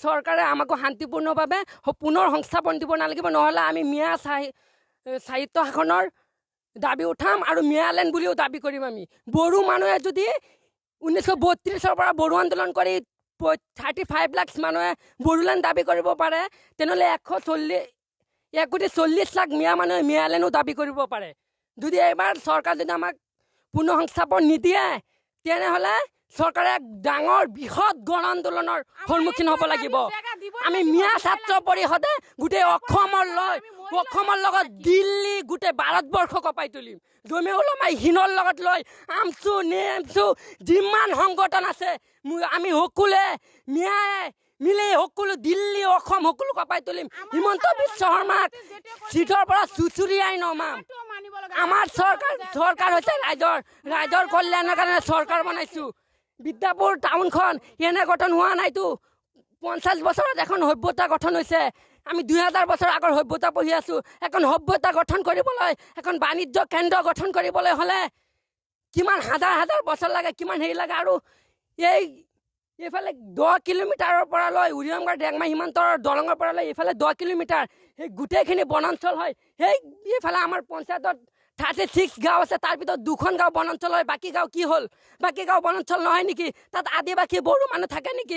চৰকাৰে আমাক শান্তিপূৰ্ণভাৱে পুনৰ সংস্থাপন দিব নালাগিব, নহ'লে আমি মিয়া সাহিত্য শাসনৰ দাবী উঠাম আৰু মিয়ালেণ্ড বুলিও দাবী কৰিম। আমি বড়ো মানুহে যদি 1932 পৰা বড়ো আন্দোলন কৰি 35 লাখ মানুহে বড়োলেণ্ড দাবী কৰিব পাৰে, তেনেহ'লে 1,40 লাখ মিয়া মানুহে মিয়ালেণ্ডো দাবী কৰিব পাৰে। যদি এইবাৰ চৰকাৰ যদি আমাক পুনৰ সংস্থাপন নিদিয়ে, তেনেহ'লে চৰকাৰে এক ডাঙৰ বৃহৎ গণ আন্দোলনৰ সন্মুখীন হ'ব লাগিব। আমি মিয়া ছাত্ৰ পৰিষদে গোটেই অসমৰ লগত দিল্লী গোটেই ভাৰতবৰ্ষ কঁপাই তুলিম। জমিয়ে ওলমাই হিনৰ লগত লৈ আমচু নেমচু যিমান সংগঠন আছে আমি সকলোৱে মিয়াই মিলি সকলো দিল্লী অসম সকলো কঁপাই তুলিম। হিমন্ত বিশ্ব শৰ্মাক চিটৰ পৰা চুচুৰিয়াই নমাম। আমাৰ চৰকাৰ হৈছে ৰাইজৰ কল্যাণৰ কাৰণে চৰকাৰ বনাইছোঁ। বিদ্যাপুৰ টাউনখন এনে গঠন হোৱা নাইতো। 50 বছৰত এখন সভ্যতা গঠন হৈছে। আমি 2000 বছৰ আগৰ সভ্যতা পঢ়ি আছোঁ। এখন সভ্যতা গঠন কৰিবলৈ, এখন বাণিজ্য কেন্দ্ৰ গঠন কৰিবলৈ হ'লে কিমান হাজাৰ বছৰ লাগে, কিমান হেৰি লাগে। আৰু এইফালে 10 কিলোমিটাৰৰ পৰা লৈ উৰিয়ামগড় ডেংমা সীমান্তৰ দলঙৰ পৰা লৈ এইফালে 10 কিলোমিটাৰ, সেই গোটেইখিনি বনাঞ্চল হয়। এইফালে আমাৰ পঞ্চায়তত 36 গাঁও আছে, তাৰ ভিতৰত 2খন গাঁও বনাঞ্চল হয়। বাকী গাঁও কি হ'ল? বাকী গাঁও বনাঞ্চল নহয় নেকি? তাত আদিবাসী বড়ো মানুহ থাকে নেকি?